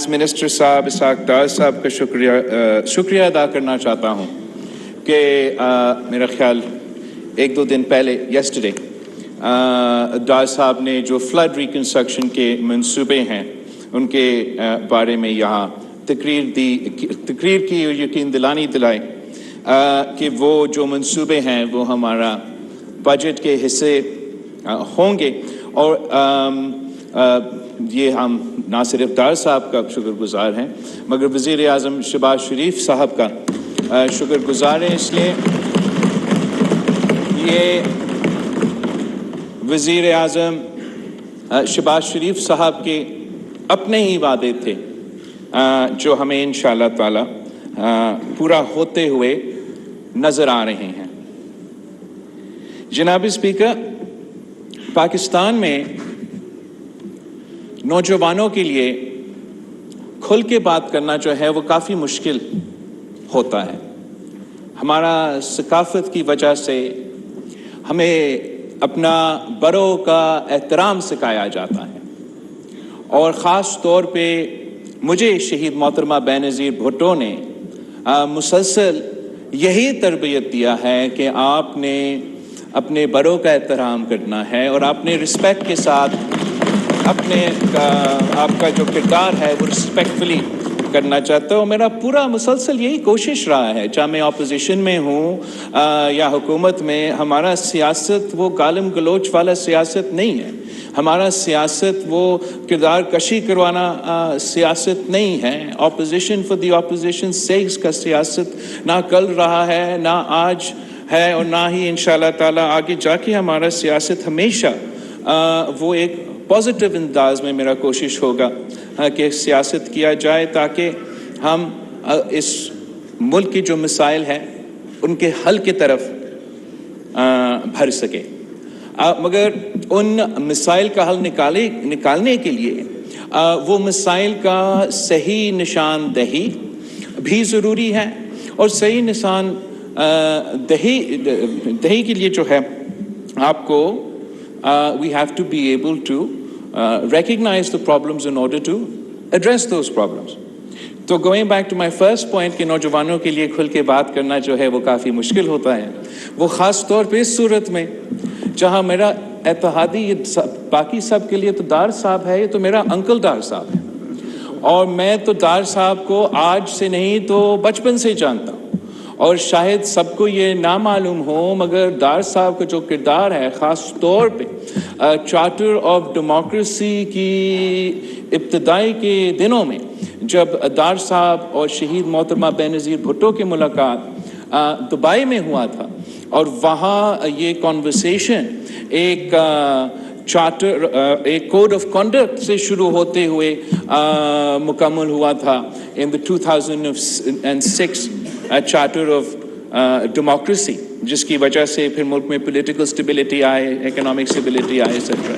Finance minister صاحب اسحاق ڈار صاحب کا شکریہ ادا کرنا چاہتا ہوں کہ میرا خیال ایک دو دن پہلے یسٹرڈے ڈار صاحب نے جو فلڈ ریکنسٹرکشن کے منصوبے ہیں ان کے بارے میں یہاں تقریر کی اور یقین دلائی کہ وہ جو منصوبے ہیں وہ ہمارا بجٹ کے حصے ہوں گے. اور یہ ہم نہ صرف ڈار صاحب کا شکر گزار ہیں مگر وزیر اعظم شہباز شریف صاحب کا شکر گزار ہیں. اس لیے یہ وزیر اعظم شہباز شریف صاحب کے اپنے ہی وعدے تھے جو ہمیں انشاءاللہ تعالی پورا ہوتے ہوئے نظر آ رہے ہیں. جناب اسپیکر، پاکستان میں نوجوانوں کے لیے کھل کے بات کرنا جو ہے وہ کافی مشکل ہوتا ہے. ہمارا ثقافت کی وجہ سے ہمیں اپنا بڑوں کا احترام سکھایا جاتا ہے اور خاص طور پہ مجھے شہید محترمہ بینظیر بھٹو نے مسلسل یہی تربیت دیا ہے کہ آپ نے اپنے بڑوں کا احترام کرنا ہے اور آپ نے رسپیکٹ کے ساتھ آپ کا جو کردار ہے وہ رسپیکٹفلی کرنا چاہتا ہوں. میرا پورا مسلسل یہی کوشش رہا ہے، چاہے میں اپوزیشن میں ہوں یا حکومت میں. ہمارا سیاست وہ گالم گلوچ والا سیاست نہیں ہے. ہمارا سیاست وہ کردار کشی کروانا سیاست نہیں ہے. Opposition for the opposition sakes کا سیاست نہ کل رہا ہے، نہ آج ہے اور نہ ہی انشاءاللہ تعالی آگے جا کے ہمارا سیاست ہمیشہ وہ ایک پازیٹیو انداز میں میرا کوشش ہوگا کہ سیاست کیا جائے تاکہ ہم اس ملک کی جو مسائل ہیں ان کے حل کی طرف بھر سکیں. مگر ان مسائل کا حل نکالنے کے لیے وہ مسائل کا صحیح نشاندہی بھی ضروری ہے اور صحیح نشان دہی کے لیے جو ہے آپ کو we have to be able to recognize the problems in order to address those problems. تو going back to my first point کہ نوجوانوں کے لیے کھل کے بات کرنا جو ہے وہ کافی مشکل ہوتا ہے، وہ خاص طور پہ اس صورت میں جہاں میرا اتحادی باقی سب کے لیے تو ڈار صاحب ہے، یہ تو میرا انکل ڈار صاحب ہے اور میں تو ڈار صاحب کو آج سے نہیں تو بچپن سے جانتا ہوں. اور شاید سب کو یہ نہ معلوم ہو مگر ڈار صاحب کا جو کردار ہے خاص طور پہ چارٹر آف ڈیموکریسی کی ابتدائی کے دنوں میں جب ڈار صاحب اور شہید محترمہ بینظیر بھٹو کی ملاقات دبئی میں ہوا تھا اور وہاں یہ کانورسیشن ایک چارٹر ایک کوڈ آف کنڈکٹ سے شروع ہوتے ہوئے مکمل ہوا تھا ان the 2006 چارٹر آف ڈیموکریسی، جس کی وجہ سے پھر ملک میں پولیٹیکل اسٹیبلٹی آئے، اکنامک اسٹیبلٹی آئے ایٹسٹرا.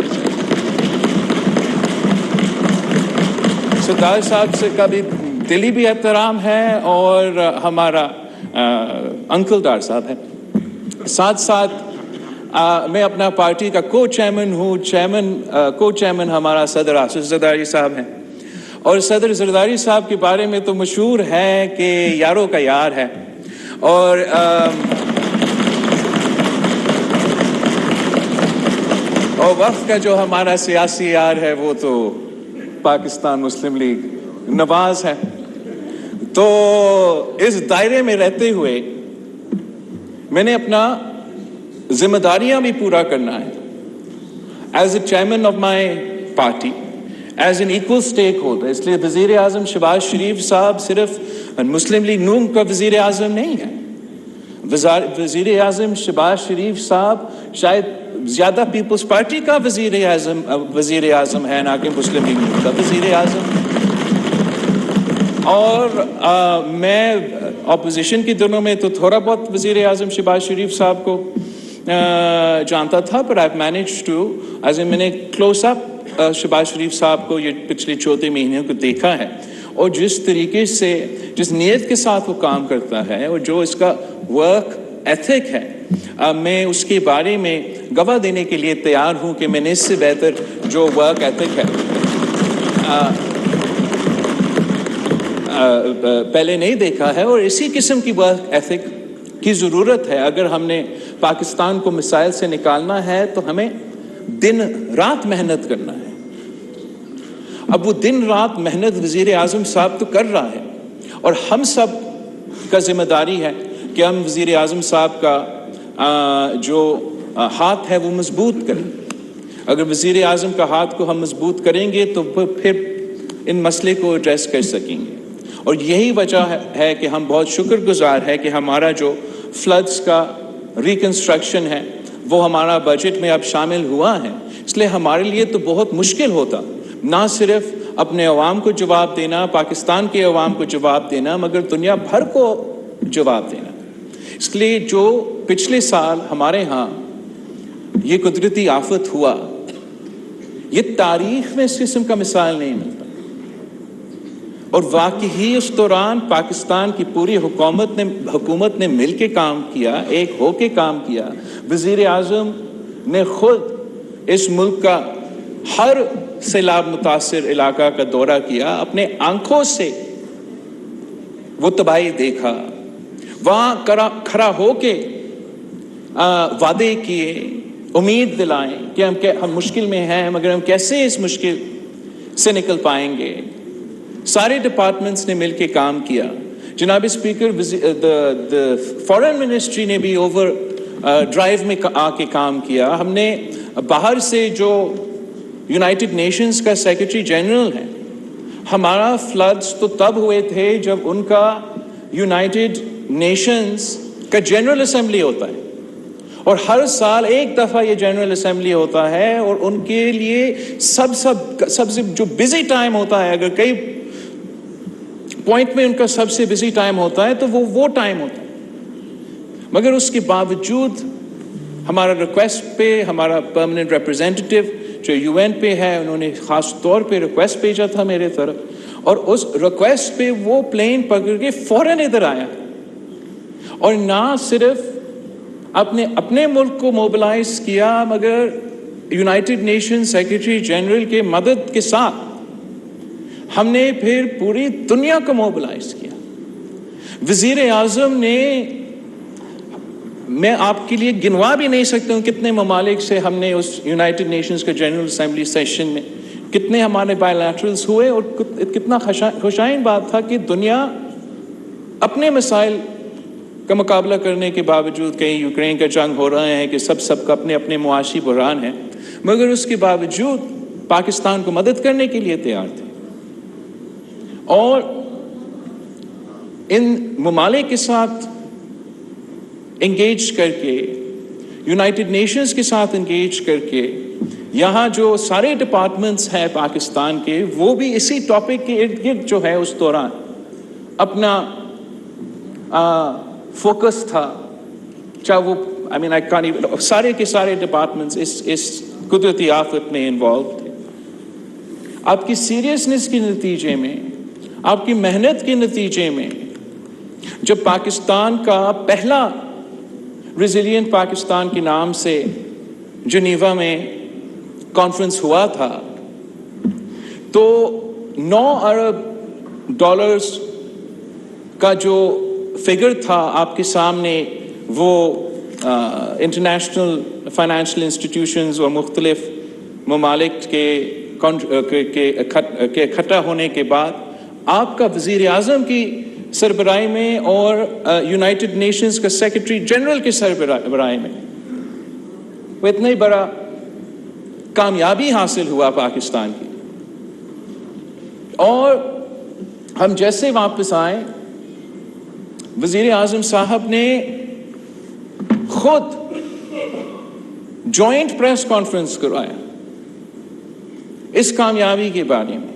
ڈار صاحب سے کا بھی دلی بھی احترام ہے اور ہمارا انکل ڈار صاحب ہے. ساتھ ساتھ میں اپنا پارٹی کا کو چیئرمین ہمارا صدر آصف زرداری صاحب ہیں اور صدر زرداری صاحب کے بارے میں تو مشہور ہے کہ یاروں کا یار ہے اور وقت کا جو ہمارا سیاسی یار ہے وہ تو پاکستان مسلم لیگ نواز ہے. تو اس دائرے میں رہتے ہوئے میں نے اپنا ذمہ داریاں بھی پورا کرنا ہے as a chairman of my party, as an equal stakeholder. اس لیے وزیر اعظم شہباز شریف صاحب صرف مسلم لیگ نون کا وزیر اعظم نہیں ہے. وزیر اعظم شہباز شریف صاحب شاید زیادہ پیپلز پارٹی کا وزیر اعظم ہے نہ کہ مسلم لیگ نون کا وزیر اعظم. اور میں اپوزیشن کے دنوں میں تو تھوڑا بہت وزیر اعظم شہباز شریف صاحب کو جانتا تھا پر I've managed to میں نے کلوز اپ شہباز شریف صاحب کو یہ پچھلے 14 مہینوں کو دیکھا ہے اور جس طریقے سے جس نیت کے ساتھ وہ کام کرتا ہے اور جو اس کا ورک ایتھک ہے، میں اس کے بارے میں گواہ دینے کے لیے تیار ہوں کہ میں نے اس سے بہتر جو ورک ایتھک ہے پہلے نہیں دیکھا ہے، اور اسی قسم کی ورک ایتھک کی ضرورت ہے۔ اگر ہم نے پاکستان کو مسائل سے نکالنا ہے تو ہمیں دن رات محنت کرنا ہے۔ اب وہ دن رات محنت وزیر اعظم صاحب تو کر رہا ہے، اور ہم سب کا ذمہ داری ہے کہ ہم وزیر اعظم صاحب کا جو ہاتھ ہے وہ مضبوط کریں۔ اگر وزیر اعظم کا ہاتھ کو ہم مضبوط کریں گے تو پھر ان مسئلے کو ایڈریس کر سکیں گے۔ اور یہی وجہ ہے کہ ہم بہت شکر گزار ہے کہ ہمارا جو فلڈز کا ریکنسٹرکشن ہے وہ ہمارا بجٹ میں اب شامل ہوا ہے۔ اس لیے ہمارے لیے تو بہت مشکل ہوتا نہ صرف اپنے عوام کو جواب دینا، پاکستان کے عوام کو جواب دینا، مگر دنیا بھر کو جواب دینا۔ اس لیے جو پچھلے سال ہمارے ہاں یہ قدرتی آفت ہوا، یہ تاریخ میں اس قسم کا مثال نہیں ملتا، اور واقعی اس دوران پاکستان کی پوری حکومت نے مل کے کام کیا، ایک ہو کے کام کیا۔ وزیر اعظم نے خود اس ملک کا ہر سیلاب متاثر علاقہ کا دورہ کیا، اپنے آنکھوں سے وہ تباہی دیکھا، وہاں کھڑا ہو کے وعدے کیے، امید دلائیں کہ ہم مشکل میں ہیں، مگر ہم کیسے اس مشکل سے نکل پائیں گے۔ سارے ڈپارٹمنٹس نے مل کے کام کیا۔ جناب اسپیکر، فارن منسٹری نے بھی اوور ڈرائیو میں آ کے کام کیا۔ ہم نے باہر سے جو یونائٹڈ نیشنز کا سیکرٹری جنرل ہے، ہمارا فلڈز تو تب ہوئے تھے جب ان کا یونائٹڈ نیشنز کا جنرل اسمبلی ہوتا ہے، اور ہر سال ایک دفعہ یہ جنرل اسمبلی ہوتا ہے، اور ان کے لیے سب سے جو بزی ٹائم ہوتا ہے، اگر کئی پوائنٹ میں ان کا سب سے بزی ٹائم ہوتا ہے تو وہ ٹائم ہوتا ہے۔ مگر اس کے باوجود ہمارا ریکویسٹ پہ ہمارا پرماننٹ ریپرزینٹیٹو جو یو این پہ ہے، انہوں نے خاص طور پہ ریکویسٹ بھیجا تھا میرے طرف، اور اس ریکویسٹ پہ وہ پلین پکڑ کے فوراً ادھر آیا، اور نہ صرف اپنے ملک کو موبلائز کیا، مگر یونائٹڈ نیشن سیکرٹری جنرل کے مدد کے ساتھ ہم نے پھر پوری دنیا کو موبلائز کیا۔ وزیر اعظم نے، میں آپ کے لیے گنوا بھی نہیں سکتا ہوں کتنے ممالک سے ہم نے اس یونائٹڈ نیشنز کے جنرل اسمبلی سیشن میں کتنے ہمارے بائی لیٹرلز ہوئے، اور کتنا خوشائن بات تھا کہ دنیا اپنے مسائل کا مقابلہ کرنے کے باوجود، کہیں یوکرین کا جنگ ہو رہا ہے کہ سب کا اپنے معاشی بحران ہے، مگر اس کے باوجود پاکستان کو مدد کرنے کے لیے تیار تھے۔ اور ان ممالک کے ساتھ انگیج کر کے، یونائٹڈ نیشنز کے ساتھ انگیج کر کے، یہاں جو سارے ڈپارٹمنٹس ہیں پاکستان کے، وہ بھی اسی ٹاپک کے ارد گرد جو ہے اس دوران اپنا فوکس تھا، چاہے وہ سارے کے سارے ڈپارٹمنٹس اس قدرتی آفت میں انوالو تھے۔ آپ کی سیریسنس کے نتیجے میں، آپ کی محنت کے نتیجے میں، جب پاکستان کا پہلا ریزیلینٹ پاکستان کے نام سے جنیوا میں کانفرنس ہوا تھا، تو 9 ارب ڈالرز کا جو فگر تھا آپ کے سامنے، وہ انٹرنیشنل فائنینشیل انسٹیٹیوشنز اور مختلف ممالک کے اکٹھا ہونے کے بعد آپ کا وزیر اعظم کی سربراہی میں اور یونائٹڈ نیشنز کا سیکرٹری جنرل کے سربراہی میں وہ اتنا ہی بڑا کامیابی حاصل ہوا پاکستان کی۔ اور ہم جیسے واپس آئے، وزیر اعظم صاحب نے خود جوائنٹ پریس کانفرنس کروایا اس کامیابی کے بارے میں،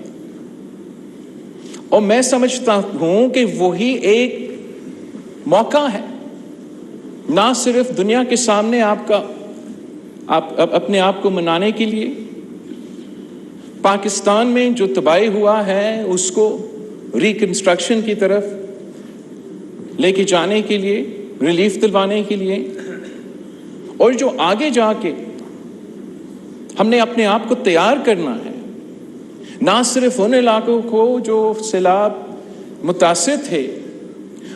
اور میں سمجھتا ہوں کہ وہی ایک موقع ہے نہ صرف دنیا کے سامنے اپنے آپ کو منانے کے لیے، پاکستان میں جو تباہی ہوا ہے اس کو ریکنسٹرکشن کی طرف لے کے جانے کے لیے، ریلیف دلوانے کے لیے، اور جو آگے جا کے ہم نے اپنے آپ کو تیار کرنا ہے، نہ صرف ان علاقوں کو جو سیلاب متاثر تھے،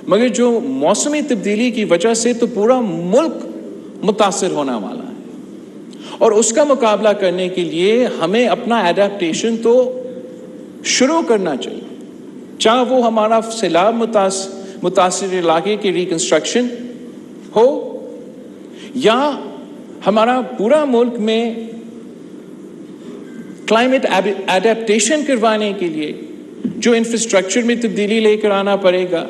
مگر جو موسمی تبدیلی کی وجہ سے تو پورا ملک متاثر ہونے والا ہے، اور اس کا مقابلہ کرنے کے لیے ہمیں اپنا ایڈیپٹیشن تو شروع کرنا چاہیے، چاہے وہ ہمارا سیلاب متاثر علاقے کی ریکنسٹرکشن ہو یا ہمارا پورا ملک میں کلائمیٹ ایڈیپٹیشن کروانے کے لیے جو انفراسٹرکچر میں تبدیلی لے کر آنا پڑے گا،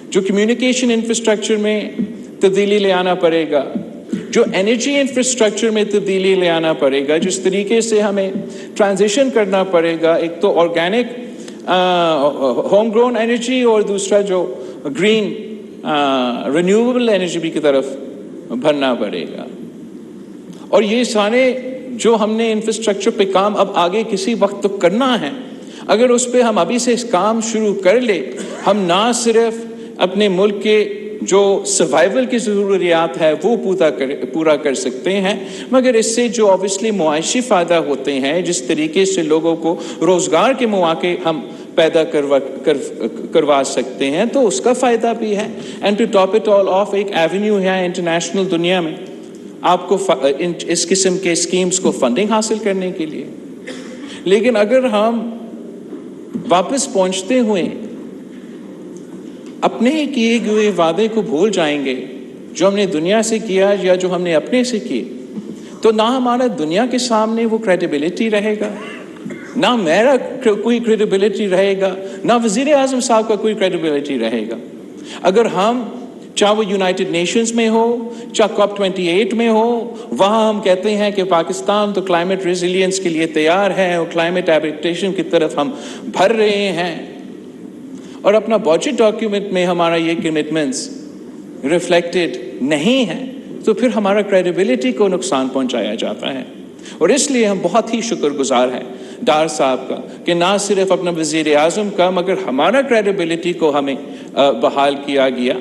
جو کمیونیکیشن انفراسٹرکچر میں تبدیلی لے آنا پڑے گا، جو انرجی انفراسٹرکچر میں تبدیلی لے آنا پڑے گا، جس طریقے سے ہمیں ٹرانزیشن کرنا پڑے گا، ایک تو آرگینک ہوم گرون انرجی اور دوسرا جو گرین رینیویبل انرجی کی طرف بھرنا پڑے گا. اور یہ سارے جو ہم نے انفراسٹرکچر پہ کام اب آگے کسی وقت تو کرنا ہے، اگر اس پہ ہم ابھی سے اس کام شروع کر لیں، ہم نہ صرف اپنے ملک کے جو سروائیول کی ضروریات ہے وہ پورا کر سکتے ہیں، مگر اس سے جو اوبیسلی معاشی فائدہ ہوتے ہیں، جس طریقے سے لوگوں کو روزگار کے مواقع ہم پیدا کروا سکتے ہیں، تو اس کا فائدہ بھی ہے. And to top it all off, ایک ایونیو ہے انٹرنیشنل دنیا میں آپ کو اس قسم کے اسکیمز کو فنڈنگ حاصل کرنے کے لیے. لیکن اگر ہم واپس پہنچتے ہوئے اپنے کیے ہوئے وعدے کو بھول جائیں گے، جو ہم نے دنیا سے کیا یا جو ہم نے اپنے سے کیے، تو نہ ہمارا دنیا کے سامنے وہ کریڈیبلٹی رہے گا، نہ میرا کوئی کریڈیبلٹی رہے گا، نہ وزیر اعظم صاحب کا کوئی کریڈیبلٹی رہے گا. اگر ہم چاہے وہ یونائٹڈ نیشنز میں ہو، چاہے COP28 میں ہو، وہاں ہم کہتے ہیں کہ پاکستان تو کلائمیٹ ریزیلینس کے لیے تیار ہے اور کلائمیٹ ایڈیپٹیشن کی طرف ہم بھر رہے ہیں، اور اپنا بجٹ ڈاکیومنٹ میں ہمارا یہ کمٹمنٹس ریفلیکٹڈ نہیں ہے، تو پھر ہمارا کریڈیبلٹی کو نقصان پہنچایا جاتا ہے. اور اس لیے ہم بہت ہی شکر گزار ہیں ڈار صاحب کا کہ نہ صرف اپنا وزیر اعظم کا مگر ہمارا کریڈیبلٹی کو ہمیں بحال کیا گیا،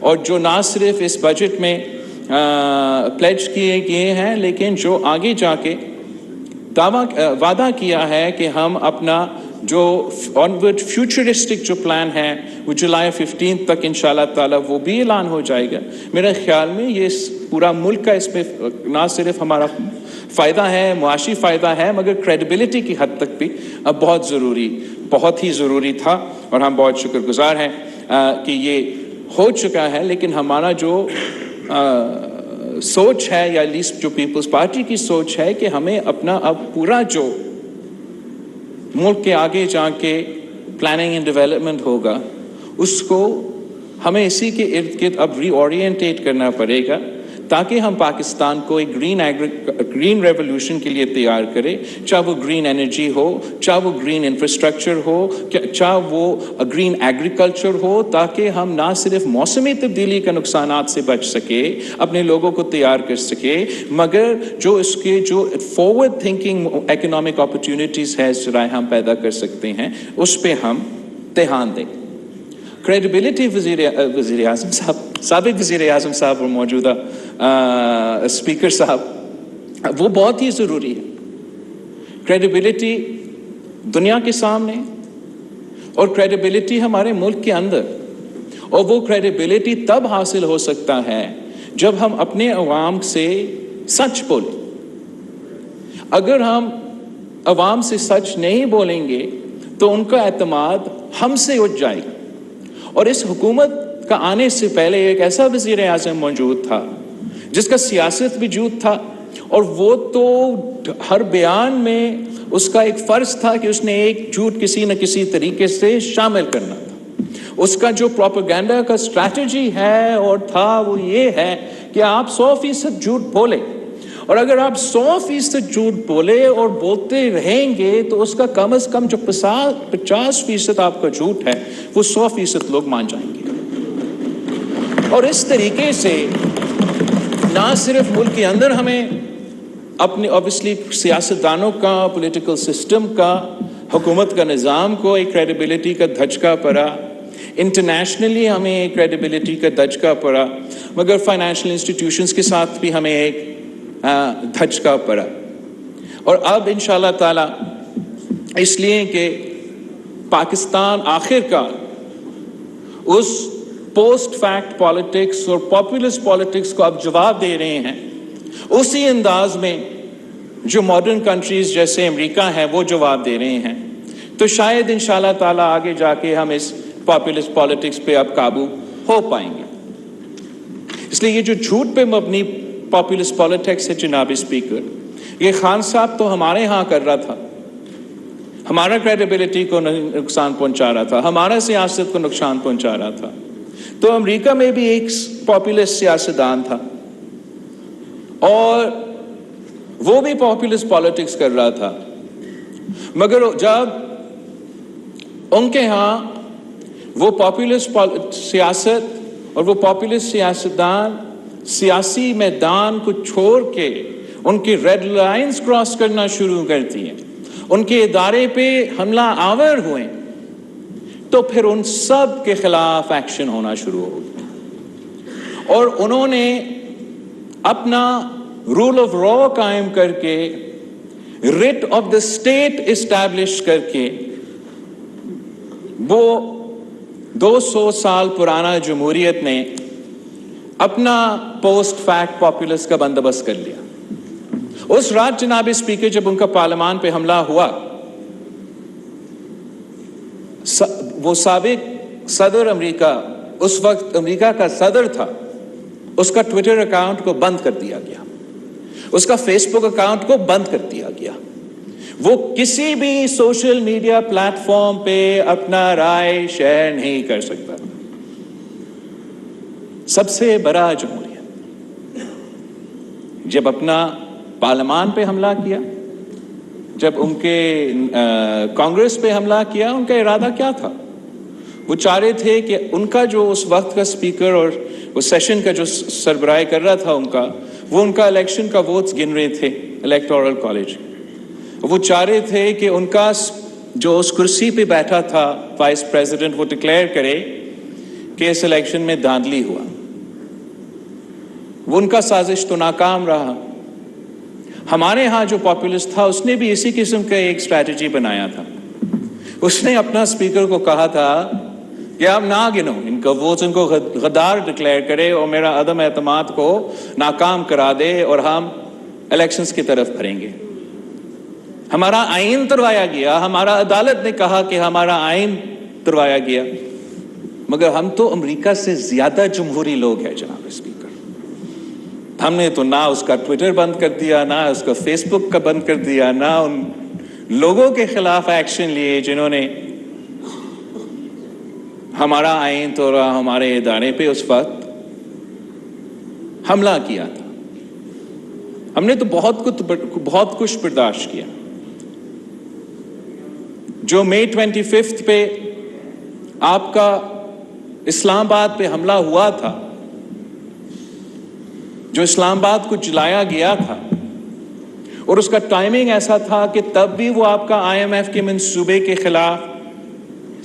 اور جو نہ صرف اس بجٹ میں پلیج کیے گئے ہیں، لیکن جو آگے جا کے وعدہ کیا ہے کہ ہم اپنا جو آنورڈ فیوچرسٹک جو پلان ہے وہ جولائی 15 تک انشاءاللہ تعالیٰ وہ بھی اعلان ہو جائے گا. میرے خیال میں یہ پورا ملک کا اس میں نہ صرف ہمارا فائدہ ہے، معاشی فائدہ ہے، مگر کریڈیبلٹی کی حد تک بھی اب بہت ہی ضروری تھا، اور ہم بہت شکر گزار ہیں کہ یہ ہو چکا ہے. لیکن ہمارا جو سوچ ہے، یا لیسٹ جو پیپلز پارٹی کی سوچ ہے، کہ ہمیں اپنا اب پورا جو ملک کے آگے جا کے پلاننگ اینڈ ڈیولپمنٹ ہوگا، اس کو ہمیں اسی کے ارد گرد اب ری اورینٹیٹ کرنا پڑے گا، تاکہ ہم پاکستان کو ایک گرین ریولوشن کے لیے تیار کرے، چاہے وہ گرین انرجی ہو، چاہے وہ گرین انفراسٹرکچر ہو، چاہے وہ گرین ایگریکلچر ہو، تاکہ ہم نہ صرف موسمی تبدیلی کے نقصانات سے بچ سکے، اپنے لوگوں کو تیار کر سکے، مگر جو اس کے جو فارورڈ تھنکنگ اکنامک اپرچونٹیز ہے ذرائع ہم پیدا کر سکتے ہیں، اس پہ ہم دھیان دیں. کریڈیبلٹی وزیر اعظم صاحب، سابق وزیر اعظم صاحب اور موجودہ اسپیکر صاحب، وہ بہت ہی ضروری ہے. کریڈیبلٹی دنیا کے سامنے اور کریڈیبلٹی ہمارے ملک کے اندر، اور وہ کریڈیبلٹی تب حاصل ہو سکتا ہے جب ہم اپنے عوام سے سچ بولیں. اگر ہم عوام سے سچ نہیں بولیں گے تو ان کا اعتماد ہم سے اٹھ جائے گا. اور اس حکومت کا آنے سے پہلے ایک ایسا وزیر اعظم موجود تھا جس کا سیاست وجود تھا، اور وہ تو ہر بیان میں اس کا ایک فرض تھا کہ اس نے ایک جھوٹ کسی نہ کسی طریقے سے شامل کرنا تھا. اس کا جو پروپیگنڈا کا اسٹریٹجی ہے اور تھا وہ یہ ہے کہ آپ 100% جھوٹ بولیں، اور اگر آپ 100% جھوٹ بولے اور بولتے رہیں گے تو اس کا کم از کم جو 50% آپ کا جھوٹ ہے وہ 100% لوگ مان جائیں گے. اور اس طریقے سے نہ صرف ملک کے اندر ہمیں اپنے اوبیسلی سیاستدانوں کا، پولیٹیکل سسٹم کا، حکومت کا نظام کو ایک کریڈیبلٹی کا دھچکا پڑا، انٹرنیشنلی ہمیں ایک کریڈیبلٹی کا دھچکا پڑا، مگر فائنینشیل انسٹیٹیوشنز کے ساتھ بھی ہمیں ایک دھچکا پڑا. اور اب انشاءاللہ تعالی اس لیے کہ پاکستان آخر کا اس پوسٹ فیکٹ پالیٹکس اور پاپولسٹ پالیٹکس کو اب جواب دے رہے ہیں اسی انداز میں جو ماڈرن کنٹریز جیسے امریکہ ہے وہ جواب دے رہے ہیں، تو شاید انشاءاللہ تعالیٰ آگے جا کے ہم اس پاپولسٹ پالیٹکس پہ اب قابو ہو پائیں گے۔ اس لیے یہ جو جھوٹ پہ مبنی پاپولسٹ پالیٹکس ہے جناب اسپیکر، یہ خان صاحب تو ہمارے ہاں کر رہا تھا، ہمارا کریڈیبلٹی کو نقصان پہنچا رہا تھا، ہمارا سیاست کو نقصان پہنچا رہا تھا۔ تو امریکہ میں بھی ایک پاپولسٹ سیاستدان تھا اور وہ بھی پاپولسٹ پالیٹکس کر رہا تھا، مگر جب ان کے ہاں وہ پاپولسٹ سیاست اور وہ پاپولسٹ سیاستدان سیاسی میدان کو چھوڑ کے ان کی ریڈ لائنز کراس کرنا شروع کرتی ہیں، ان کے ادارے پہ حملہ آور ہوئے، تو پھر ان سب کے خلاف ایکشن ہونا شروع ہو گیا اور انہوں نے اپنا رول آف لا قائم کر کے، rate of the state establish کر کے، وہ 200 سال پرانا جمہوریت نے اپنا پوسٹ فیکٹ پاپولس کا بندوبست کر لیا۔ اس رات جناب اسپیکر جب ان کا پارلیمان پہ حملہ ہوا، وہ سابق صدر امریکہ، اس وقت امریکہ کا صدر تھا، اس کا ٹویٹر اکاؤنٹ کو بند کر دیا گیا، اس کا فیس بک اکاؤنٹ کو بند کر دیا گیا، وہ کسی بھی سوشل میڈیا پلیٹ فارم پہ اپنا رائے شیئر نہیں کر سکتا۔ سب سے بڑا جمہوریت جب اپنا پارلیمان پہ حملہ کیا، جب ان کے کانگریس پہ حملہ کیا، ان کا ارادہ کیا تھا؟ وہ چاہ رہے تھے کہ ان کا جو اس وقت کا اسپیکر اور وہ سیشن کا جو سربراہ کر رہا تھا وہ ان کا الیکشن کا ووٹس گن رہے تھے الیکٹورل کالج، وہ چاہ رہے تھے کہ ان کا جو اس کرسی پہ بیٹھا تھا وائس پریزیڈنٹ، وہ ڈکلیئر کرے کہ اس الیکشن میں دھاندلی ہوا۔ وہ ان کا سازش تو ناکام رہا۔ ہمارے ہاں جو پاپولسٹ تھا اس نے بھی اسی قسم کا ایک اسٹریٹجی بنایا تھا، اس نے اپنا اسپیکر کو کہا تھا کہ آپ نہ گنو ان کا ووٹس، ان کو غدار ڈکلیئر کرے اور میرا عدم اعتماد کو ناکام کرا دے اور ہم الیکشنز کی طرف بڑھیں گے۔ ہمارا آئین تروایا گیا، ہمارا عدالت نے کہا کہ ہمارا آئین تروایا گیا، مگر ہم تو امریکہ سے زیادہ جمہوری لوگ ہیں جناب اسپیکر۔ ہم نے تو نہ اس کا ٹویٹر بند کر دیا، نہ اس کا فیس بک کا بند کر دیا، نہ ان لوگوں کے خلاف ایکشن لیے جنہوں نے ہمارا آئین توڑا، ہمارے ادارے پہ اس وقت حملہ کیا تھا۔ ہم نے تو بہت کچھ برداشت کیا۔ جو مئی 25 پہ آپ کا اسلام آباد پہ حملہ ہوا تھا، جو اسلام آباد کو جلایا گیا تھا، اور اس کا ٹائمنگ ایسا تھا کہ تب بھی وہ آپ کا IMF کے منصوبے کے خلاف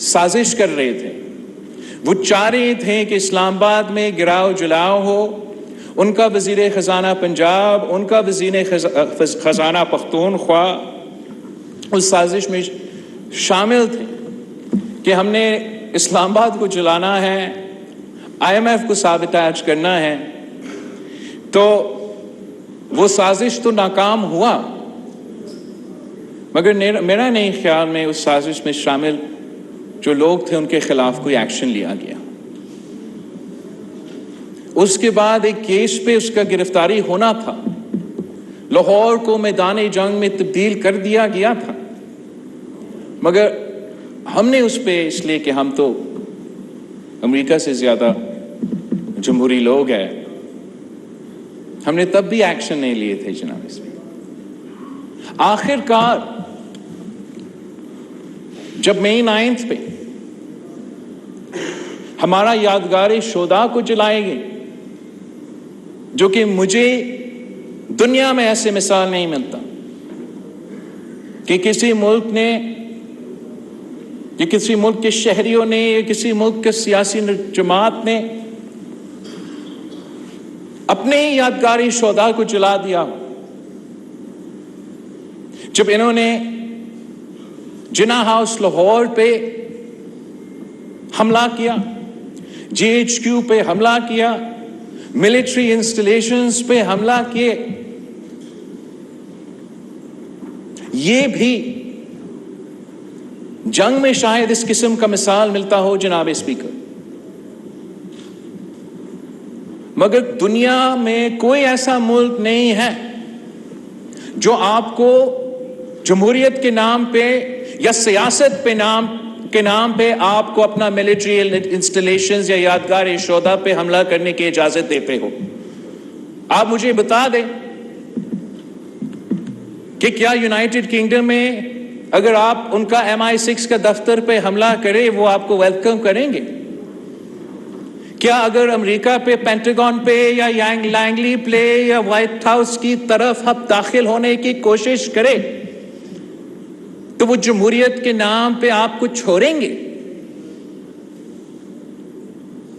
سازش کر رہے تھے۔ وہ چاہ رہے تھے کہ اسلام آباد میں گراؤ جلاؤ ہو، ان کا وزیر خزانہ پنجاب، ان کا وزیر خزانہ پختونخوا اس سازش میں شامل تھے کہ ہم نے اسلام آباد کو جلانا ہے، IMF کو سابوتاژ کرنا ہے۔ تو وہ سازش تو ناکام ہوا، مگر میرا نہیں خیال میں اس سازش میں شامل جو لوگ تھے ان کے خلاف کوئی ایکشن لیا گیا۔ اس کے بعد ایک کیس پہ اس کا گرفتاری ہونا تھا، لاہور کو میدان جنگ میں تبدیل کر دیا گیا تھا، مگر ہم نے اس پہ، اس لیے کہ ہم تو امریکہ سے زیادہ جمہوری لوگ ہیں، ہم نے تب بھی ایکشن نہیں لیے تھے جناب اس میں۔ آخر کار جب مئی 9 پہ ہمارا یادگار شہداء کو جلائے گئے، جو کہ مجھے دنیا میں ایسے مثال نہیں ملتا کہ کسی ملک نے، کہ کسی ملک کے شہریوں نے، یا کسی ملک کے سیاسی جماعت نے اپنے ہی یادگاری شہداء کو جلا دیا۔ جب انہوں نے جناح ہاؤس لاہور پہ حملہ کیا، GHQ پہ حملہ کیا, ملٹری انسٹالیشنز پہ حملہ کیے. یہ بھی جنگ میں شاید اس قسم کا مثال ملتا ہو جناب اسپیکر, مگر دنیا میں کوئی ایسا ملک نہیں ہے جو آپ کو جمہوریت کے نام پہ یا سیاست کے نام پہ آپ کو اپنا ملٹری انسٹالیشنز یا یادگار شہداء پہ حملہ کرنے کی اجازت دیتے ہو. آپ مجھے بتا دیں کہ کیا یونائٹڈ کنگڈم میں اگر آپ ان کا MI6 کا دفتر پہ حملہ کرے وہ آپ کو ویلکم کریں گے؟ کیا اگر امریکہ پہ پینٹاگون پہ یا لینگلی پلے یا وائٹ ہاؤس کی طرف اب داخل ہونے کی کوشش کرے تو وہ جمہوریت کے نام پہ آپ کو چھوڑیں گے؟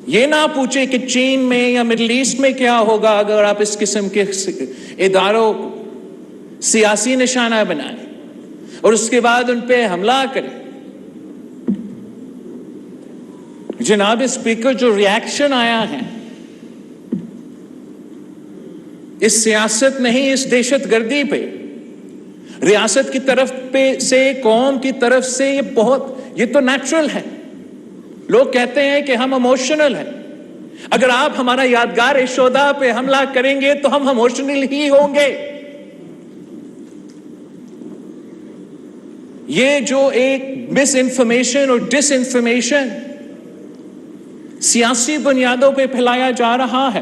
یہ نہ پوچھیں کہ چین میں یا مڈل ایسٹ میں کیا ہوگا اگر آپ اس قسم کے اداروں کو سیاسی نشانہ بنائیں اور اس کے بعد ان پہ حملہ کریں. جناب اسپیکر, جو ریاکشن آیا ہے اس سیاست نہیں, اس دہشت گردی پہ ریاست کی طرف پہ سے, قوم کی طرف سے, یہ تو نیچرل ہے. لوگ کہتے ہیں کہ ہم ایموشنل ہیں. اگر آپ ہمارا یادگار شہداء پہ حملہ کریں گے تو ہم ایموشنل ہی ہوں گے. یہ جو ایک مس انفارمیشن اور ڈس انفارمیشن سیاسی بنیادوں پہ پھیلایا جا رہا ہے,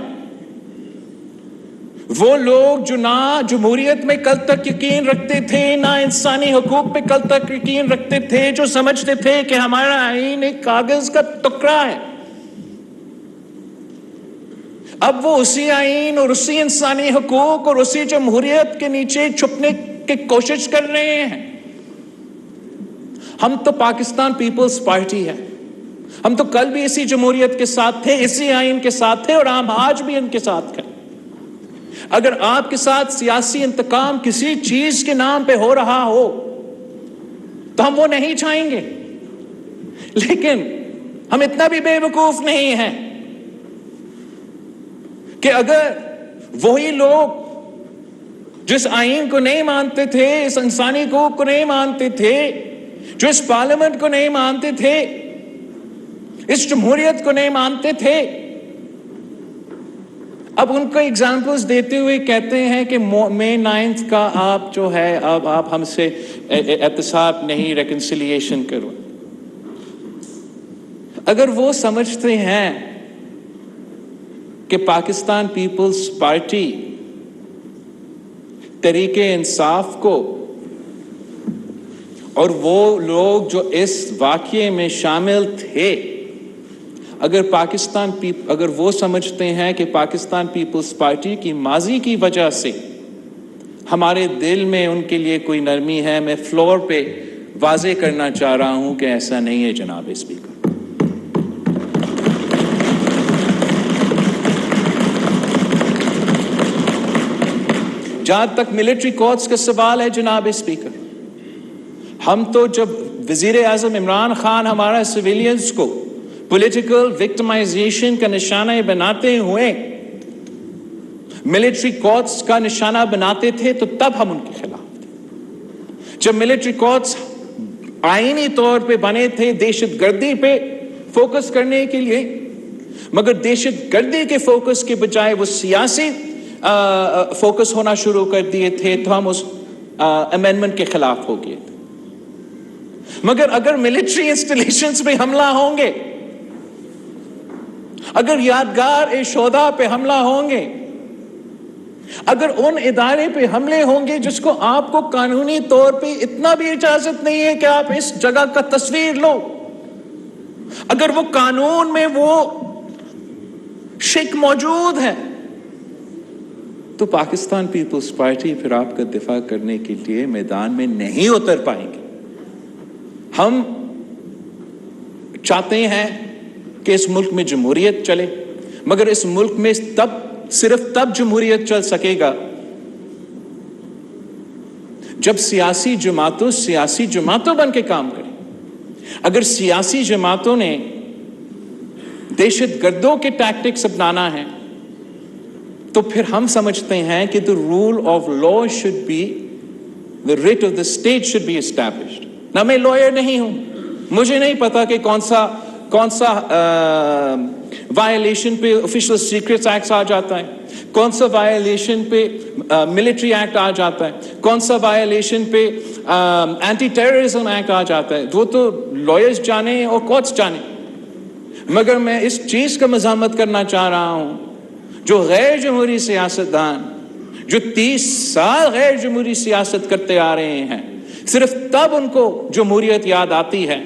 وہ لوگ جو نہ جمہوریت میں کل تک یقین رکھتے تھے, نہ انسانی حقوق پہ کل تک یقین رکھتے تھے, جو سمجھتے تھے کہ ہمارا آئین ایک کاغذ کا ٹکڑا ہے, اب وہ اسی آئین اور اسی انسانی حقوق اور اسی جمہوریت کے نیچے چھپنے کی کوشش کر رہے ہیں. ہم تو پاکستان پیپلز پارٹی ہے, ہم تو کل بھی اسی جمہوریت کے ساتھ تھے, اسی آئین کے ساتھ تھے, اور ہم آج بھی ان کے ساتھ ہیں. اگر آپ کے ساتھ سیاسی انتقام کسی چیز کے نام پہ ہو رہا ہو تو ہم وہ نہیں چاہیں گے, لیکن ہم اتنا بھی بے وقوف نہیں ہیں کہ اگر وہی لوگ جس آئین کو نہیں مانتے تھے, اس انسانی حقوق کو نہیں مانتے تھے, جو اس پارلیمنٹ کو نہیں مانتے تھے, اس جمہوریت کو نہیں مانتے تھے, اب ان کو ایگزامپلز دیتے ہوئے کہتے ہیں کہ May 9 کا آپ جو ہے اب آپ ہم سے احتساب نہیں, ریکنسیلیشن کرو. اگر وہ سمجھتے ہیں کہ پاکستان پیپلز پارٹی تحریک انصاف کو اور وہ لوگ جو اس واقعے میں شامل تھے, اگر وہ سمجھتے ہیں کہ پاکستان پیپلز پارٹی کی ماضی کی وجہ سے ہمارے دل میں ان کے لیے کوئی نرمی ہے, میں فلور پہ واضح کرنا چاہ رہا ہوں کہ ایسا نہیں ہے جناب اسپیکر. جہاں تک ملٹری کورٹس کا سوال ہے جناب اسپیکر, ہم تو جب وزیر اعظم عمران خان ہمارا سویلینز کو پولیٹیکل وکٹمائزیشن کا نشانہ بناتے ہوئے ملٹری کورٹس کا نشانہ بناتے تھے تو تب ہم ان کے خلاف تھے. جب ملٹری کورٹس آئینی طور پہ بنے تھے دہشت گردی پہ فوکس کرنے کے لیے, مگر دہشت گردی کے فوکس کے بجائے وہ سیاسی فوکس ہونا شروع کر دیے تھے, تو ہم اس امینڈمنٹ کے خلاف ہو گئے تھے. مگر اگر ملٹری انسٹالیشنز پہ حملہ ہوں گے, اگر یادگار شہداء پہ حملہ ہوں گے, اگر ان ادارے پہ حملے ہوں گے جس کو آپ کو قانونی طور پہ اتنا بھی اجازت نہیں ہے کہ آپ اس جگہ کا تصویر لو, اگر وہ قانون میں وہ شک موجود ہے, تو پاکستان پیپلز پارٹی پھر آپ کا دفاع کرنے کے لیے میدان میں نہیں اتر پائیں گے. ہم چاہتے ہیں کہ اس ملک میں جمہوریت چلے, مگر اس ملک میں صرف تب جمہوریت چل سکے گا جب سیاسی جماعتوں بن کے کام کریں. اگر سیاسی جماعتوں نے دہشت گردوں کے ٹیکٹکس اپنانا ہے تو پھر ہم سمجھتے ہیں کہ the rule of law should be, the writ of the state should be established. نہ میں لوئر نہیں ہوں, مجھے نہیں پتا کہ کون سا وائلیشن پہ آفیشیل سیکرٹس ایکٹ آ جاتا ہے, کون سا وائلیشن پہ ملٹری ایکٹ آ جاتا ہے, کون سا وائلیشن پہ اینٹی ٹیررزم ایکٹ آ جاتا ہے. وہ تو لائرز جانے اور کورٹس جانے. مگر میں اس چیز کا مذمت کرنا چاہ رہا ہوں, جو غیر جمہوری سیاستدان جو 30 سال غیر جمہوری سیاست کرتے آ رہے ہیں, صرف تب ان کو جمہوریت یاد آتی ہے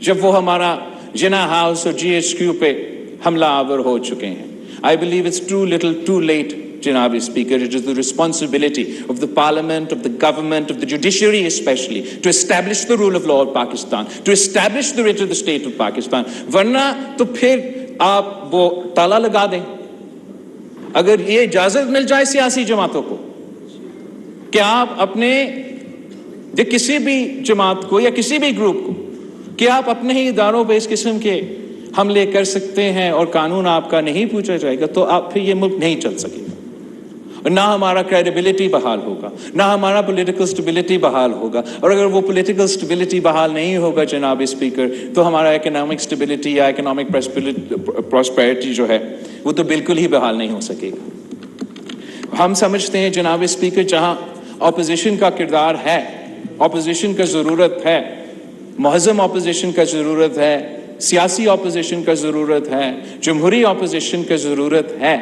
جب وہ ہمارا جناح ہاؤس اور GHQ پہ حملہ آور ہو چکے ہیں. I believe it's too little too late, Janabi Speaker. It is the responsibility of the parliament, of the government, of the judiciary especially, to establish the rule of law of Pakistan, to establish the writ of the state of Pakistan. ورنہ تو پھر آپ وہ تالا لگا دیں. اگر یہ اجازت مل جائے سیاسی جماعتوں کو کہ آپ اپنے یا کسی بھی جماعت کو یا کسی بھی گروپ کو کہ آپ اپنے ہی اداروں پہ اس قسم کے حملے کر سکتے ہیں اور قانون آپ کا نہیں پوچھا جائے گا, تو آپ پھر یہ ملک نہیں چل سکے گا, اور نہ ہمارا کریڈیبلٹی بحال ہوگا, نہ ہمارا پولیٹیکل سٹیبلٹی بحال ہوگا. اور اگر وہ پولیٹیکل سٹیبلٹی بحال نہیں ہوگا جناب اسپیکر, تو ہمارا اکنامک سٹیبلٹی یا اکنامک پراسپیرٹی جو ہے وہ تو بالکل ہی بحال نہیں ہو سکے گا. ہم سمجھتے ہیں جناب اسپیکر, جہاں اپوزیشن کا کردار ہے, اپوزیشن کا ضرورت ہے, مہذب اپوزیشن کا ضرورت ہے, سیاسی اپوزیشن کا ضرورت ہے, جمہوری اپوزیشن کا ضرورت ہے,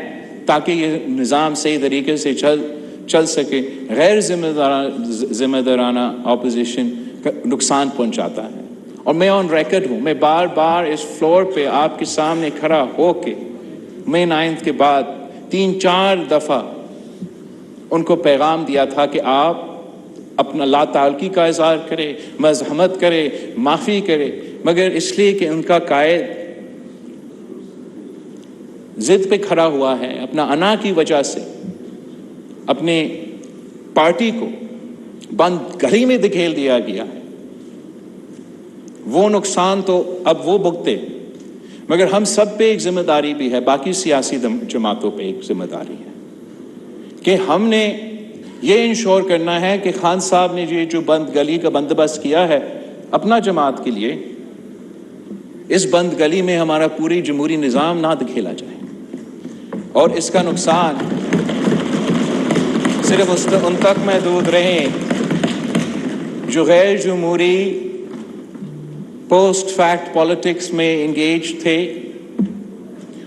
تاکہ یہ نظام صحیح طریقے سے چل سکے. غیر ذمہ دارانہ اپوزیشن کا نقصان پہنچاتا ہے. اور میں آن ریکارڈ ہوں, میں بار بار اس فلور پہ آپ کے سامنے کھڑا ہو کے مئی 9 کے بعد 3-4 دفعہ ان کو پیغام دیا تھا کہ آپ اپنا لا تعلقی کا اظہار کرے, مزاحمت کرے, معافی کرے, مگر اس لیے کہ ان کا قائد ضد پہ کھڑا ہوا ہے, اپنا انا کی وجہ سے اپنے پارٹی کو بند گھڑی میں دھکیل دیا گیا ہے. وہ نقصان تو اب وہ بھگتے, مگر ہم سب پہ ایک ذمہ داری بھی ہے, باقی سیاسی جماعتوں پہ ایک ذمہ داری ہے کہ ہم نے یہ انشور کرنا ہے کہ خان صاحب نے یہ جو بند گلی کا بندوبست کیا ہے اپنا جماعت کے لیے, اس بند گلی میں ہمارا پوری جمہوری نظام نہ دھکیلا جائے, اور اس کا نقصان صرف ان تک محدود رہے جو غیر جمہوری پوسٹ فیکٹ پالیٹکس میں انگیج تھے,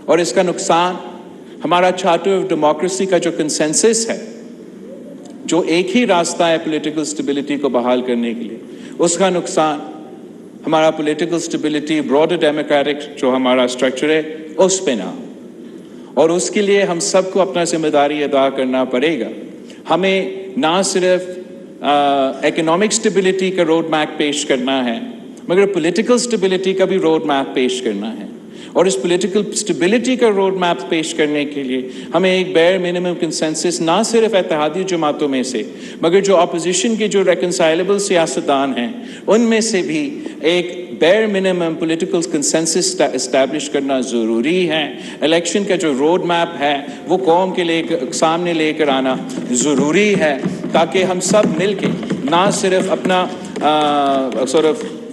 اور اس کا نقصان ہمارا چارٹر آف ڈیموکریسی کا جو کنسنسس ہے, جو ایک ہی راستہ ہے پولیٹیکل سٹیبلٹی کو بحال کرنے کے لیے, اس کا نقصان ہمارا پولیٹیکل سٹیبلٹی براڈر ڈیموکریٹک جو ہمارا اسٹرکچر ہے اس پہ نہ ہو. اور اس کے لیے ہم سب کو اپنا ذمہ داری ادا کرنا پڑے گا. ہمیں نہ صرف اکنامک سٹیبلٹی کا روڈ میپ پیش کرنا ہے, مگر پولیٹیکل سٹیبلٹی کا بھی روڈ میپ پیش کرنا ہے. اور اس پولیٹیکل سٹیبلٹی کا روڈ میپ پیش کرنے کے لیے ہمیں ایک بیر منیمم کنسنسس نہ صرف اتحادی جماعتوں میں سے, مگر جو اپوزیشن کے جو ریکنسائلیبل سیاستدان ہیں ان میں سے بھی ایک بیر منیمم پولیٹیکل کنسنسس اسٹیبلش کرنا ضروری ہے. الیکشن کا جو روڈ میپ ہے وہ قوم کے سامنے لے کر آنا ضروری ہے, تاکہ ہم سب مل کے نہ صرف اپنا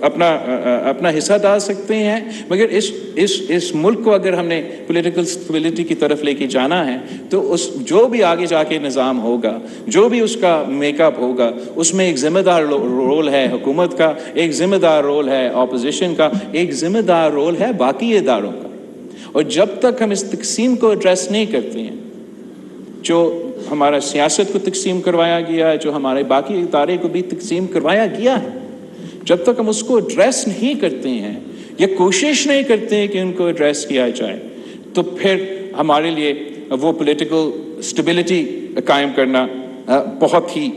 اپنا حصہ ڈال سکتے ہیں, مگر اس ملک کو اگر ہم نے پولیٹیکل سٹیبلٹی کی طرف لے کے جانا ہے تو اس جو بھی آگے جا کے نظام ہوگا, جو بھی اس کا میک اپ ہوگا, اس میں ایک ذمہ دار رول ہے حکومت کا, ایک ذمہ دار رول ہے اپوزیشن کا, ایک ذمہ دار رول ہے باقی اداروں کا. اور جب تک ہم اس تقسیم کو ایڈریس نہیں کرتے ہیں, جو ہمارا سیاست کو تقسیم کروایا گیا ہے, جو ہمارے باقی ادارے کو بھی تقسیم کروایا گیا ہے, جب تک ہم اس کو ایڈریس نہیں کرتے ہیں یا کوشش نہیں کرتے ہیں کہ ان کو ایڈریس کیا جائے, تو پھر ہمارے لیے وہ پولیٹیکل سٹیبلٹی قائم کرنا بہت ہی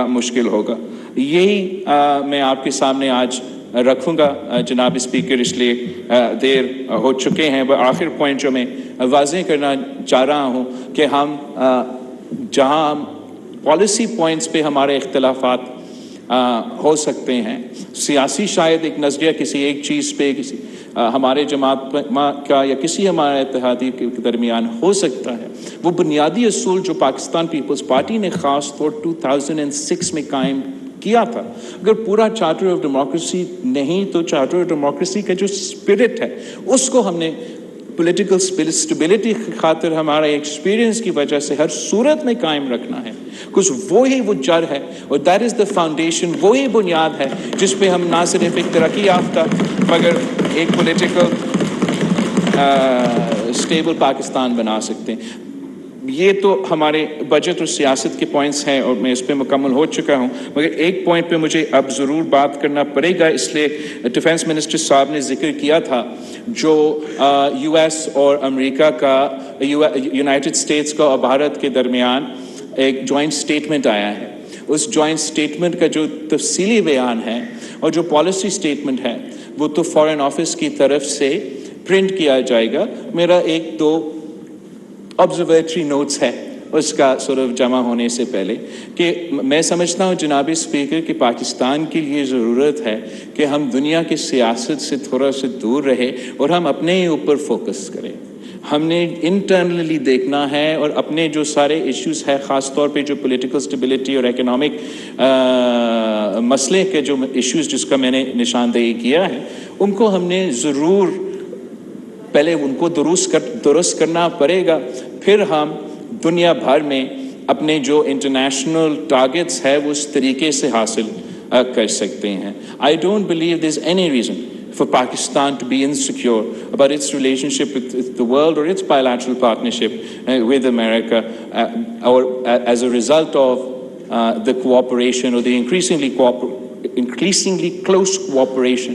مشکل ہوگا. یہی میں آپ کے سامنے آج رکھوں گا جناب اسپیکر, اس لیے دیر ہو چکے ہیں. آخر پوائنٹ جو میں واضح کرنا چاہ رہا ہوں کہ ہم جہاں پالیسی پوائنٹس پہ ہمارے اختلافات ہو سکتے ہیں, سیاسی شاید ایک نظریہ کسی ایک چیز پہ, کسی ہمارے جماعت کا یا کسی ہمارے اتحادی کے درمیان ہو سکتا ہے، وہ بنیادی اصول جو پاکستان پیپلز پارٹی نے خاص طور 2006 میں قائم کیا تھا، اگر پورا چارٹر آف ڈیموکریسی نہیں تو چارٹر آف ڈیموکریسی کا جو اسپرٹ ہے اس کو ہم نے پولیٹیکل اسٹیبلٹی کی خاطر ہمارا ایکسپیرینس کی وجہ سے ہر صورت میں قائم رکھنا ہے، کچھ وہی وہ جڑ ہے اور دیٹ از دا فاؤنڈیشن، وہی بنیاد ہے جس پہ ہم نہ صرف ایک ترقی یافتہ مگر ایک پولیٹیکل اسٹیبل پاکستان بنا سکتے ہیں۔ یہ تو ہمارے بجٹ اور سیاست کے پوائنٹس ہیں اور میں اس پہ مکمل ہو چکا ہوں، مگر ایک پوائنٹ پہ مجھے اب ضرور بات کرنا پڑے گا، اس لیے ڈیفنس منسٹر صاحب نے ذکر کیا تھا جو یو ایس اور امریکہ کا، یونائٹڈ اسٹیٹس کا اور بھارت کے درمیان ایک جوائنٹ سٹیٹمنٹ آیا ہے، اس جوائنٹ سٹیٹمنٹ کا جو تفصیلی بیان ہے اور جو پالیسی سٹیٹمنٹ ہے وہ تو فارن آفس کی طرف سے پرنٹ کیا جائے گا۔ میرا ایک دو آبزرویٹری نوٹس ہے اس کا جمع ہونے سے پہلے کہ میں سمجھتا ہوں جناب اسپیکر کہ پاکستان کے لیے ضرورت ہے کہ ہم دنیا کی سیاست سے تھوڑا سا دور رہے اور ہم اپنے ہی اوپر فوکس کریں۔ ہم نے انٹرنلی دیکھنا ہے اور اپنے جو سارے ایشوز ہیں، خاص طور پہ جو پولیٹیکل اسٹیبلٹی اور اکنامک مسئلے کے جو ایشوز جس کا میں نے نشاندہی کیا ہے، ان کو ہم نے ضرور پہلے ان کو درست کرنا پڑے گا، پھر ہم دنیا بھر میں اپنے جو انٹرنیشنل ٹارگٹس ہے وہ اس طریقے سے حاصل کر سکتے ہیں۔ I don't believe there's any reason for Pakistan to be insecure about its relationship with the world or its bilateral partnership with America or as a result of the cooperation or the increasingly close cooperation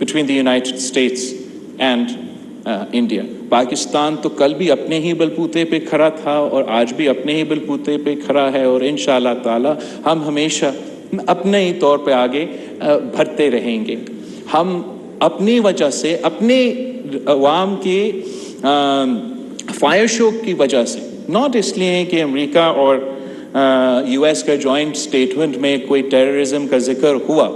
between the United States and India. Pakistan تو کل بھی اپنے ہی بلبوتے پہ کھڑا تھا اور آج بھی اپنے ہی بلبوتے پہ کھڑا ہے، اور انشاءاللہ تعالی ہم ہمیشہ اپنے ہی طور پہ آگے بڑھتے رہیں گے۔ ہم اپنی وجہ سے، اپنے عوام کے فائر شوق کی وجہ سے، ناٹ اس لیے کہ امریکہ اور یو ایس کا جوائنٹ سٹیٹمنٹ میں کوئی ٹیررزم کا ذکر ہوا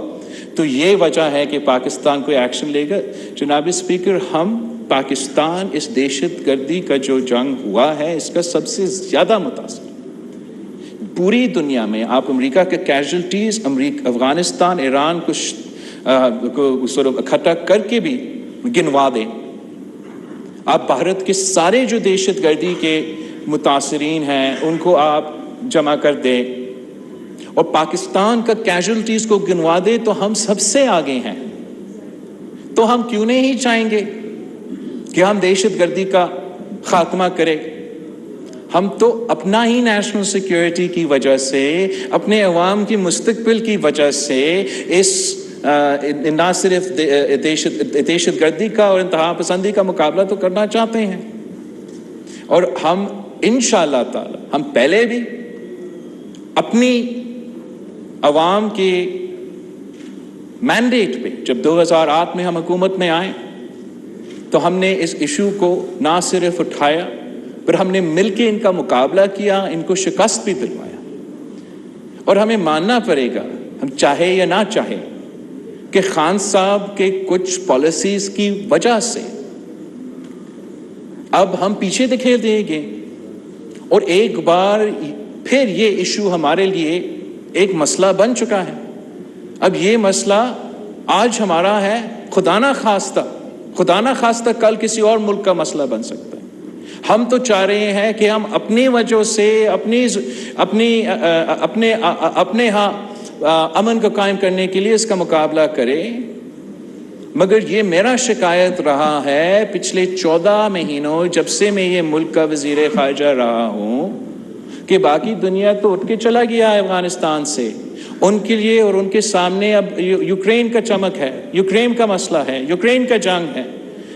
تو یہ وجہ ہے کہ پاکستان کوئی ایکشن لے گا۔ جناب اسپیکر، ہم پاکستان اس دہشت گردی کا جو جنگ ہوا ہے اس کا سب سے زیادہ متاثر پوری دنیا میں۔ آپ امریکہ کے کیجولٹیز، افغانستان، ایران کو اکٹھا کر کے بھی گنوا دیں، آپ بھارت کے سارے جو دہشت گردی کے متاثرین ہیں ان کو آپ جمع کر دیں اور پاکستان کا کیجولٹیز کو گنوا دیں تو ہم سب سے آگے ہیں۔ تو ہم کیوں نہیں چاہیں گے کہ ہم دہشت گردی کا خاتمہ کریں؟ ہم تو اپنا ہی نیشنل سیکیورٹی کی وجہ سے، اپنے عوام کی مستقبل کی وجہ سے اس نہ صرف دہشت گردی کا اور انتہا پسندی کا مقابلہ تو کرنا چاہتے ہیں، اور ہم انشاءاللہ تعالی ہم پہلے بھی اپنی عوام کے مینڈیٹ پہ، جب 2008 میں ہم حکومت میں آئے تو ہم نے اس ایشو کو نہ صرف اٹھایا پر ہم نے مل کے ان کا مقابلہ کیا، ان کو شکست بھی دلوایا، اور ہمیں ماننا پڑے گا، ہم چاہے یا نہ چاہے، کہ خان صاحب کے کچھ پالیسیز کی وجہ سے اب ہم پیچھے دکھیل دیں گے، اور ایک بار پھر یہ ایشو ہمارے لیے ایک مسئلہ بن چکا ہے۔ اب یہ مسئلہ آج ہمارا ہے، خدا نہ خواستہ کل کسی اور ملک کا مسئلہ بن سکتا ہے۔ ہم تو چاہ رہے ہیں کہ ہم اپنی وجہ سے اپنے ہاں امن کو قائم کرنے کے لیے اس کا مقابلہ کریں، مگر یہ میرا شکایت رہا ہے پچھلے 14 مہینوں جب سے میں یہ ملک کا وزیر خارجہ رہا ہوں کہ باقی دنیا تو اٹھ کے چلا گیا ہے افغانستان سے، ان کے لیے اور ان کے سامنے اب یوکرین کا چمک ہے، یوکرین کا مسئلہ ہے، یوکرین کا جنگ ہے،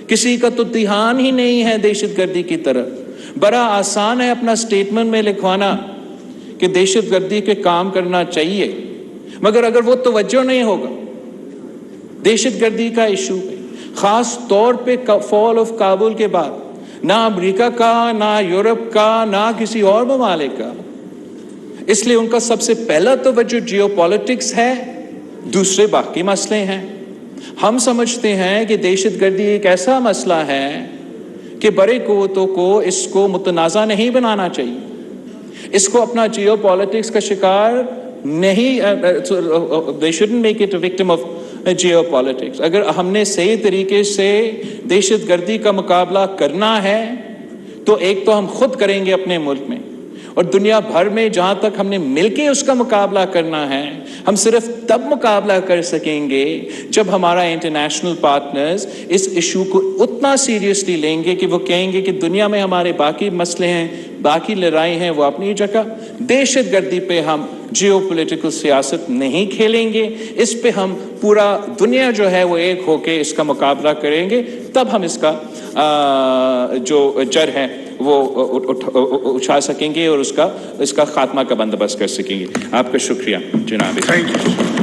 کسی کا تو دھیان ہی نہیں ہے دہشت گردی کی طرف۔ بڑا آسان ہے اپنا سٹیٹمنٹ میں لکھوانا کہ دہشت گردی کے کام کرنا چاہیے، مگر اگر وہ توجہ نہیں ہوگا دہشت گردی کا ایشو پہ، خاص طور پہ فال آف کابل کے بعد، نہ امریکہ کا، نہ یورپ کا، نہ کسی اور ممالک کا، اس لیے ان کا سب سے پہلا توجہ جیو پالیٹکس ہے، دوسرے باقی مسئلے ہیں۔ ہم سمجھتے ہیں کہ دہشت گردی ایک ایسا مسئلہ ہے کہ بڑے قوتوں کو اس کو متنازع نہیں بنانا چاہیے، اس کو اپنا جیو پالیٹکس کا شکار نہیں، they shouldn't make it a victim of geopolitics. اگر ہم نے صحیح طریقے سے دہشت گردی کا مقابلہ کرنا ہے تو ایک تو ہم خود کریں گے اپنے ملک میں، اور دنیا بھر میں جہاں تک ہم نے مل کے اس کا مقابلہ کرنا ہے، ہم صرف تب مقابلہ کر سکیں گے جب ہمارا انٹرنیشنل پارٹنرز اس ایشو کو اتنا سیریسلی لیں گے کہ وہ کہیں گے کہ دنیا میں ہمارے باقی مسئلے ہیں، باقی لڑائی ہیں، وہ اپنی جگہ، دہشت گردی پہ ہم جیو پولیٹیکل سیاست نہیں کھیلیں گے، اس پہ ہم پورا دنیا جو ہے وہ ایک ہو کے اس کا مقابلہ کریں گے، تب ہم اس کا جو جڑ ہے وہ اٹھا سکیں گے اور اس کا خاتمہ کا بندوبست کر سکیں گے۔ آپ کا شکریہ جناب۔ Thank you.